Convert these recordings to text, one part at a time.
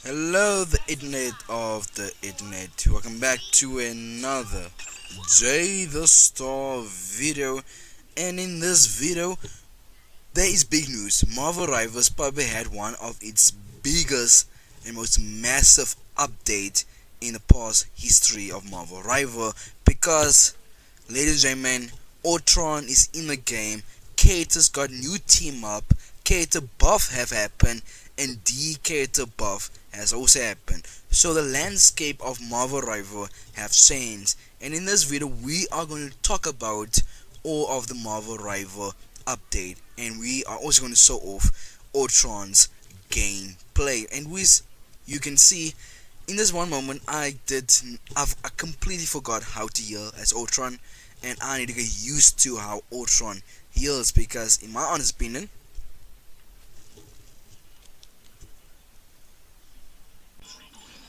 Hello, the internet of the internet. Welcome back to another J the Star video. And in this video, there is big news. Marvel Rivals probably had one of its biggest and most massive update in the past history of Marvel Rival because, ladies and gentlemen, Ultron is in the game. Cater's got new team up. Cater buff have happened, and D character buff has also happened. So the landscape of Marvel Rival have changed, and in this video we are going to talk about all of the Marvel Rival update, and we are also going to show off Ultron's gameplay. And with you can see in this one moment I completely forgot how to heal as Ultron, and I need to get used to how Ultron heals because in my honest opinion,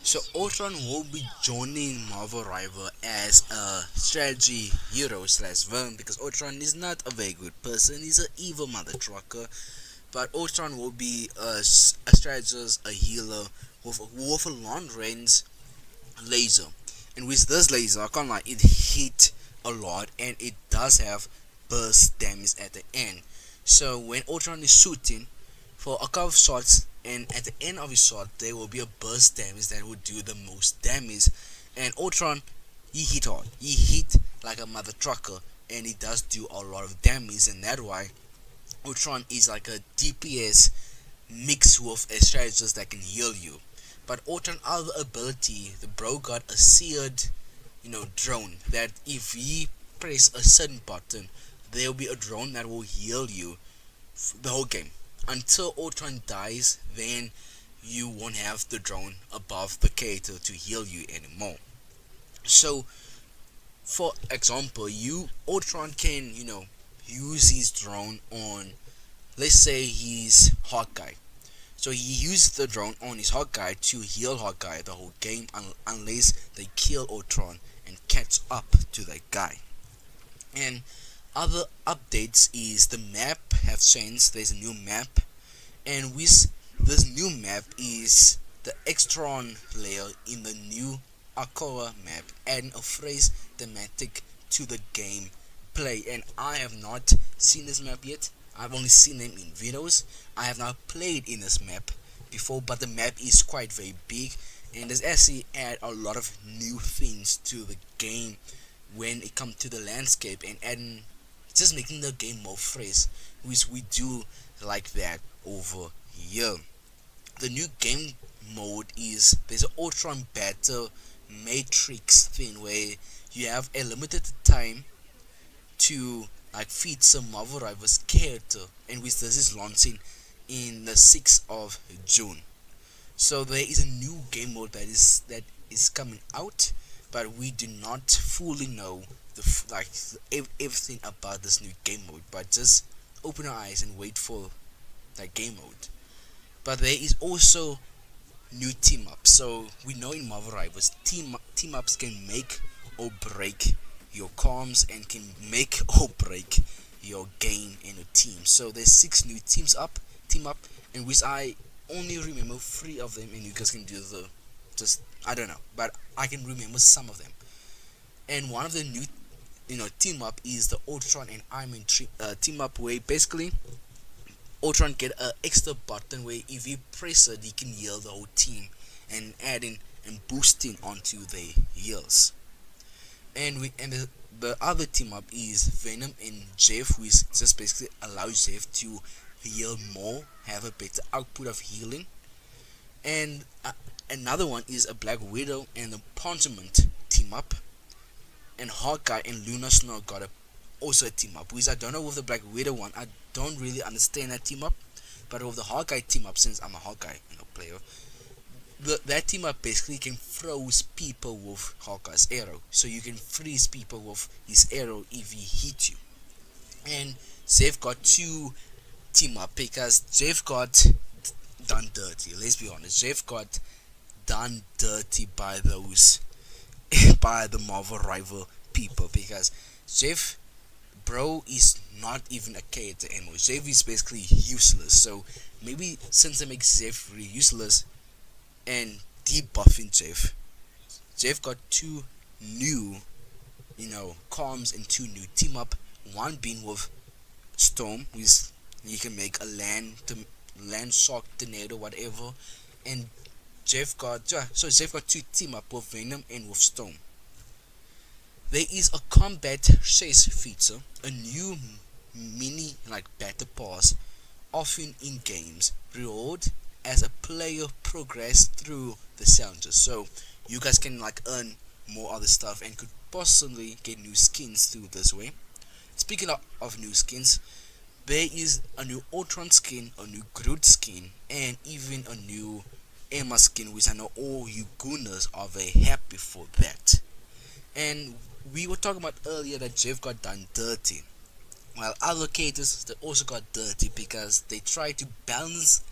so Ultron will be joining Marvel Rival as a strategy hero slash villain because Ultron is not a very good person. He's an evil mother trucker. But Ultron will be a strategist, a healer with a long range laser. And with this laser, I can't lie, it hit a lot and it does have burst damage at the end. So when Ultron is shooting for a couple of shots, and at the end of his shot there will be a burst damage that will do the most damage. And Ultron, he hit hard. He hit like a mother trucker, and he does do a lot of damage, and that's why Ultron is like a DPS mixed with a strategist that can heal you. But Ultron other ability, the bro got a seared, drone that if he press a certain button, there will be a drone that will heal you the whole game. Until Ultron dies, then you won't have the drone above the character to heal you anymore. So, for example, Ultron can, use his drone on, let's say he's Hawkeye. So he used the drone on his Hawkeye to heal Hawkeye the whole game unless they kill Ultron and catch up to that guy. And other updates is the map have changed. There's a new map, and with this new map is the Extron layer in the new Akora map, adding a phrase thematic to the game play. And I have not seen this map yet. I've only seen them in videos. I have not played in this map before, but the map is quite very big, and there's actually add a lot of new things to the game when it comes to the landscape and adding, just making the game more fresh, which we do like that over here. The new game mode is there's an Ultron battle matrix thing where you have a limited time to like feed some Marvel Rivals character, and which this is launching in the 6th of June. So there is a new game mode that is coming out, but we do not fully know everything about this new game mode. But just open our eyes and wait for that game mode. But there is also new team ups. So we know in Marvel Rivals team ups can make or break your comms and can make or break your game in a team. So there's 6 new team up, and which I only remember 3 of them, and you guys can do the just I don't know, but I can remember some of them. And one of the new team up is the Ultron and Iron Man team up, where basically Ultron get a extra button where if he press it, he can heal the whole team and adding and boosting onto the heals. And the other team up is Venom and Jeff, which just basically allows Jeff to heal more, have a better output of healing. And another one is a Black Widow and the Punishment team up, and Hawkeye and Luna Snow got also a team up. Which I don't know with the Black Widow one, I don't really understand that team up, but with the Hawkeye team up, since I'm a Hawkeye player, that team up basically can froze people with Hawkeye's arrow, so you can freeze people with his arrow if he hit you. And Jeff got 2 team up because Jeff got done dirty. Let's be honest, Jeff got done dirty by those by the Marvel Rival people, because Jeff bro is not even a character anymore. Jeff is basically useless. So maybe since they make Jeff really useless, and debuffing Jeff. Jeff got two new, comms and two new team up. One being with Storm, which he can make a land shock tornado whatever, and Jeff got two team up with Venom and with Storm. There is a combat chase feature, a new mini like battle pass, often in games, reward as a player progress through the challenges. So you guys can like earn more other stuff and could possibly get new skins through this way. Speaking of new skins, there is a new Ultron skin, a new Groot skin, and even a new Emma skin, which I know all you gooners are very happy for that. And we were talking about earlier that Jeff got done dirty, while other characters they also got dirty because they tried to balance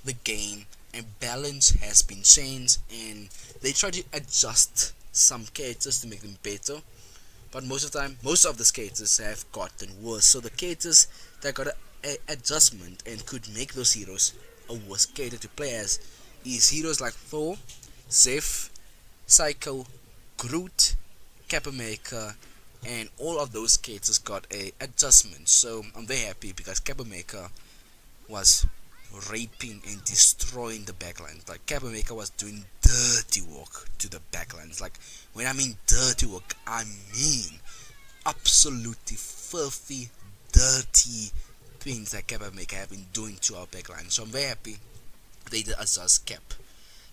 the game, and balance has been changed, and they try to adjust some characters to make them better. But most of the time, most of the skaters have gotten worse. So the characters that got a adjustment and could make those heroes a worse skater to play as is heroes like Thor, Zeph, Psycho, Groot, Cap America, and all of those skaters got a adjustment. So I'm very happy because Cap America was raping and destroying the backlines. Like Cap America was doing dirty work to the backlines. Like when I mean dirty work, I mean absolutely filthy, dirty things that Cap America have been doing to our backline. So I'm very happy they did adjust Cap.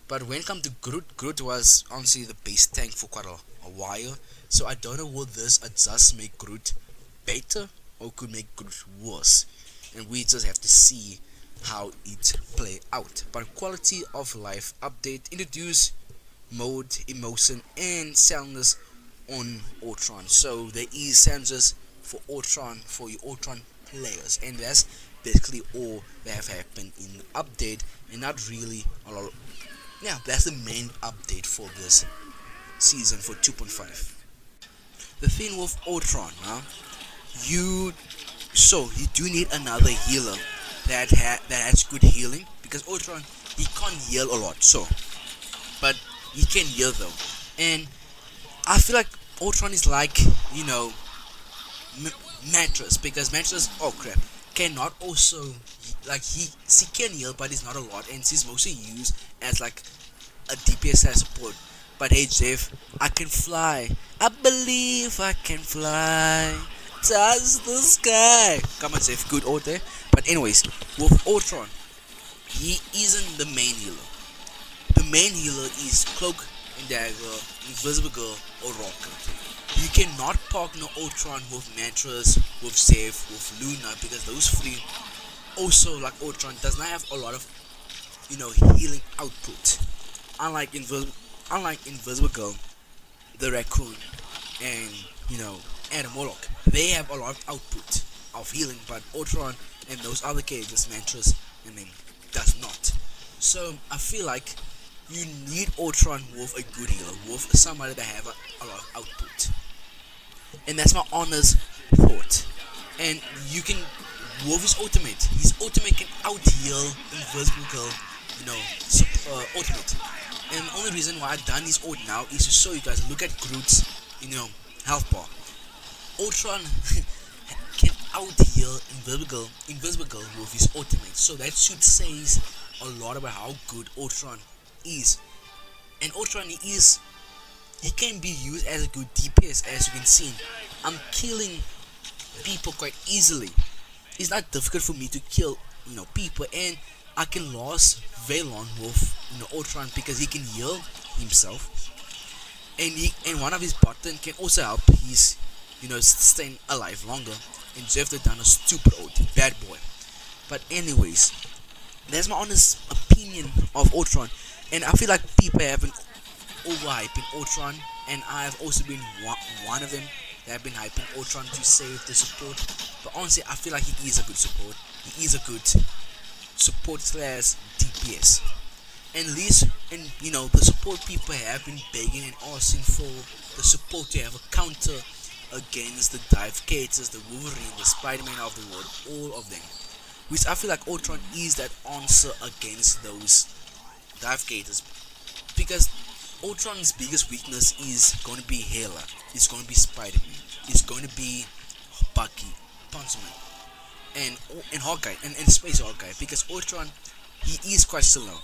But when it comes to Groot, Groot was honestly the base tank for quite a while. So I don't know will this adjust make Groot better or could make Groot worse. And we just have to see how it play out. But quality of life update introduce mode, emotion, and soundness on Ultron. So there is soundness for Ultron for your Ultron players, and that's basically all that have happened in the update, and not really a lot. Yeah, that's the main update for this season for 2.5. The thing with Ultron, you you do need another healer that has good healing because Ultron he can't heal a lot, but he can heal though, and I feel like Ultron is like Mattress because Mattress cannot also like he can heal but it's not a lot and he's mostly used as like a DPS as support. But hey Jeff, I can fly. I believe I can fly. Touch the sky. Come on Jeff, good order. But anyways, with Ultron, he isn't the main healer. The main healer is Cloak and Dagger, Invisible Girl, or Rocket. You cannot partner Ultron with Mattress, with Zeph, with Luna because those three also like Ultron does not have a lot of healing output. Unlike Invisible Girl, the Raccoon, and Adam Warlock, they have a lot of output of healing, but Ultron and those other characters, Mattress and them, does not. So I feel like you need Ultron with a good healer, with somebody that have a lot of output, and that's my honest thought. And you can with his ultimate can out heal Invisible Girl, ultimate. And the only reason why I've done this ult now is to show you guys. Look at Groot's, health bar. Ultron can out heal Invisible Girl with his ultimate. So that should say a lot about how good Ultron is. And Ultron he can be used as a good DPS, as you can see. I'm killing people quite easily. It's not difficult for me to kill people, and I can last very long with Ultron because he can heal himself, and one of his button can also help his staying alive longer. And Jeff the done a stupid old bad boy. But anyways, that's my honest opinion of Ultron, and I feel like people have been overhyping Ultron, and I have also been one of them that have been hyping Ultron to save the support. But honestly, I feel like he is a good support. He is a good support slash DPS. And least, and the support people have been begging and asking for the support to have a counter against the dive cases, the Wolverine, the Spider-Man of the world, all of them. Which I feel like Ultron is that answer against those dive gators. because Ultron's biggest weakness is going to be Hela, it's going to be Spider-Man, it's going to be Bucky, Punchman, and Hawkeye, and Space Hawkeye, because Ultron, he is quite slow.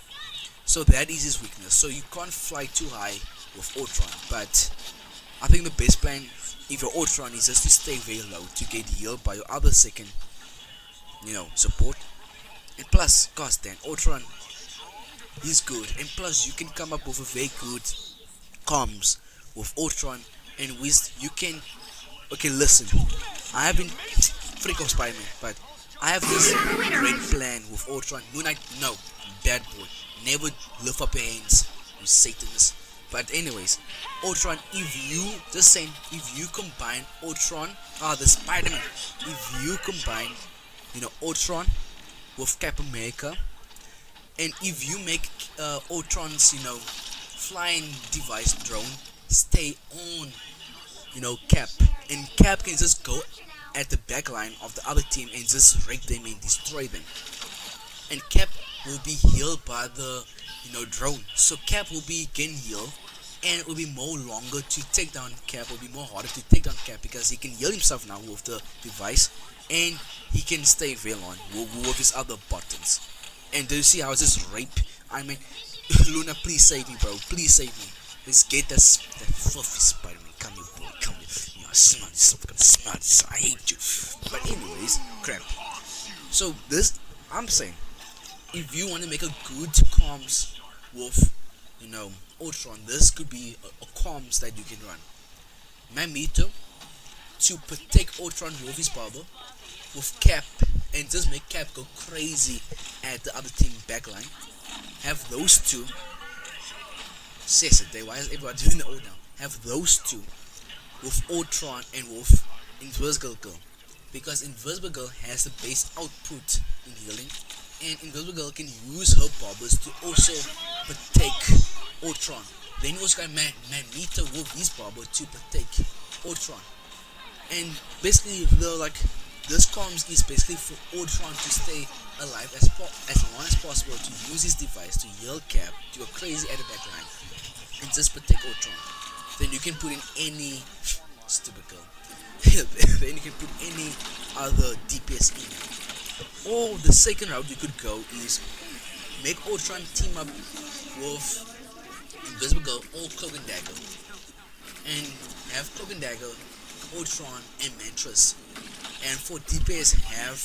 So that is his weakness. So you can't fly too high with Ultron. But I think the best plan, if you're Ultron, is just to stay very low to get healed by your other second, support. And plus, gosh damn, Ultron is good. And plus, you can come up with a very good comms with Ultron, and with you can. Okay, listen, I have been freak of Spider-Man, but I have this great plan with Ultron. Moon Knight, no, bad boy. Never lift up your hands, you Satanist. But anyways, Ultron, if you just saying, if you combine Ultron, the Spider-Man, if you combine, Ultron with Cap America, and if you make Ultron's, flying device drone stay on, Cap, and Cap can just go at the back line of the other team and just wreck them and destroy them. And Cap will be healed by the drone. So Cap will be again healed, and it will be more longer to take down Cap. Will be more harder to take down Cap because he can heal himself now with the device, and he can stay very long with his other buttons. And do you see how it's just rape? I mean, Luna, please save me, bro. Please save me. Let's get that fluffy Spider-Man. Come here, boy. Come here. I smell this. I'm gonna smell this. I hate you. But anyways, crap. So this, I'm saying, if you want to make a good comms with, Ultron, this could be a comms that you can run. Magneto to protect Ultron with his power, with Cap, and just make Cap go crazy at the other team backline. Have those two. Seriously, why is everyone doing the old now? Have those two with Ultron and with Invisible Girl, because Invisible Girl has the base output in healing, and Invisible Girl can use her powers to also protect Ultron. Then you also got Magneto with his power to protect Ultron. And basically, this comms is basically for Ultron to stay alive as long as possible, to use his device to heal Cap, to go crazy at the backline, and just protect Ultron. Then you can put in any stupid girl. Then you can put any other DPS in. Or the second route you could go is make Ultron team up with Invisible Girl or Cloak and Dagger, and have Cloak and Dagger, Ultron, and Mantras. And for DPS have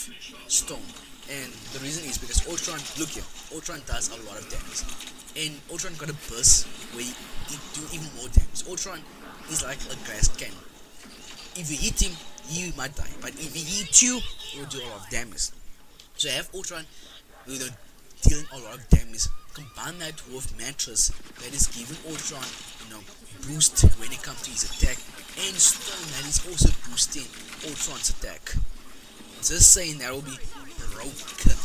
Storm. And the reason is because Ultron, look here, Ultron does a lot of damage. And Ultron got a burst where he do even more damage. Ultron is like a glass cannon. If you hit him, you might die. But if he hits you, he will do a lot of damage. So have Ultron dealing a lot of damage. Combine that with Mantras that is giving Ultron, boost when it comes to his attack, and Storm that is also boosting Ultron's attack. Just saying, that will be broken.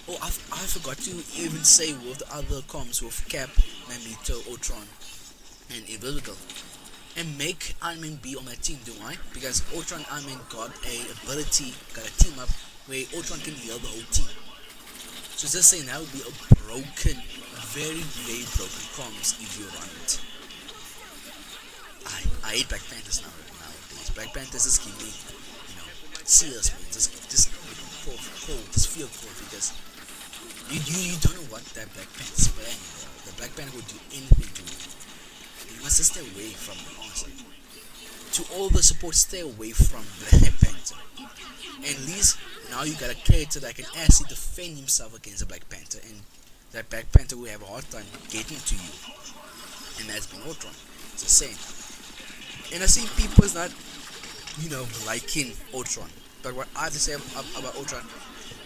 Oh, I forgot to even say with the other comms with Cap, Magneto, Ultron, and Invisible. And make Iron Man be on my team, do I? Because Ultron and Iron Man got a team up where Ultron can heal the whole team. So just saying, that would be a broken, very, very broken comms if you run it. I hate Black Panthers nowadays. Black Panthers just give me, serious, man. Just cold, just feel cold, because you don't know what that Black Panther's plan is. The Black Panther would do anything to you. You must just stay away from it, honestly. To all the support, stay away from Black Panther. At least now you got a character that can actually defend himself against the Black Panther, and that Black Panther will have a hard time getting to you. And that's been Ultron. It's the same. And I see people is not, liking Ultron. But what I have to say about Ultron,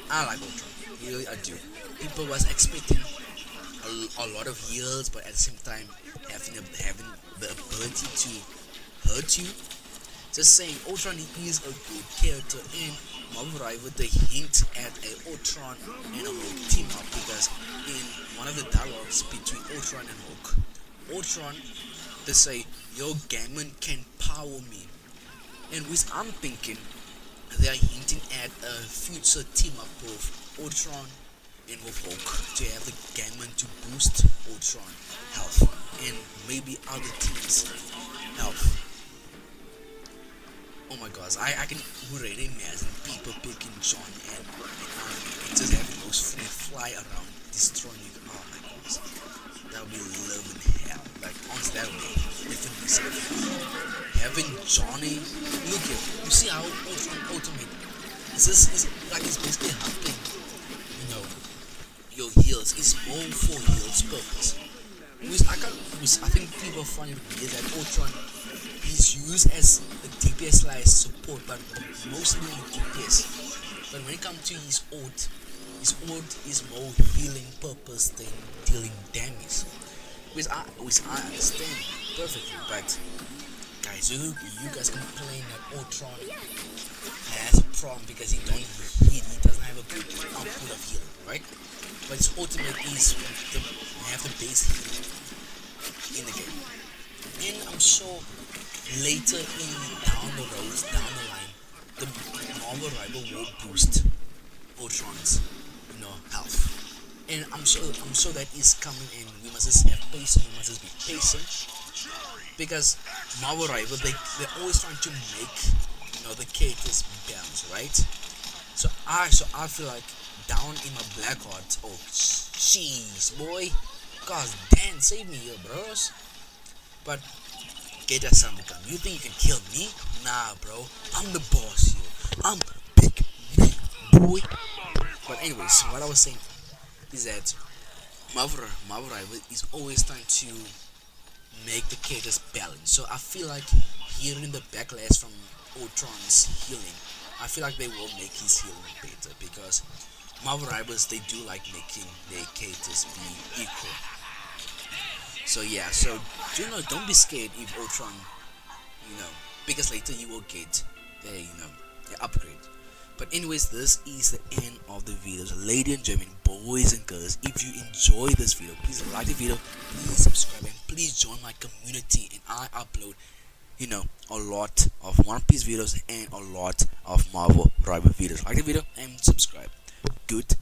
I like Ultron. Really, I do. People was expecting a lot of heals, but at the same time having the ability to hurt you. Just saying, Ultron is a good character, and Marvel Rival they hint at a Ultron and a Hulk team up, because in one of the dialogues between Ultron and Hulk, Ultron they say, "Your gammon can power me," and which I'm thinking they are hinting at a future team up of Ultron invoke to have the gunman to boost Ultron health and maybe other teams' health. Oh my gosh, I can already imagine people picking John and Iron Man and just having those free fly around destroying you. Oh my gosh, that would be living hell. Like honestly, that would be definitely something. Having Johnny, look here, you see how Ultron ultimate. Is like it's basically helping, you know, your heals. It's more for heals purpose. I think people find it weird that Ultron is used as a DPS slash support, but mostly DPS. But when it comes to his ult is more healing purpose than dealing damage, which I understand perfectly. But guys, you guys complain that Ultron has a problem because he doesn't have a good output of healing, right? But his ultimate is the have the base healing in the game. And I'm sure later in down the line, the Marvel rival will boost Ultron's, health. And I'm sure that is coming, and we must just have patience. We must just be patient because Marvel rival they're always trying to make the characters balance, right? So I feel like down in my black heart. Oh, jeez, boy, god damn, save me here, bros. But get that son gun. You think you can kill me? Nah, bro. I'm the boss here. I'm big man, boy. But anyways, what I was saying is that Marvel Rival is always trying to make the characters balance. So I feel like hearing the backlash from Ultron's healing, I feel like they will make his healing better because Marvel Rivals they do like making their characters be equal. So yeah, so don't be scared if Ultron, you know, because later you will get the upgrade. But anyways, this is the end of the video. So ladies and gentlemen, boys and girls, if you enjoy this video, please like the video, please subscribe, and please join my community. And I upload, a lot of One Piece videos and a lot of Marvel Rival videos. Like the video and subscribe. Good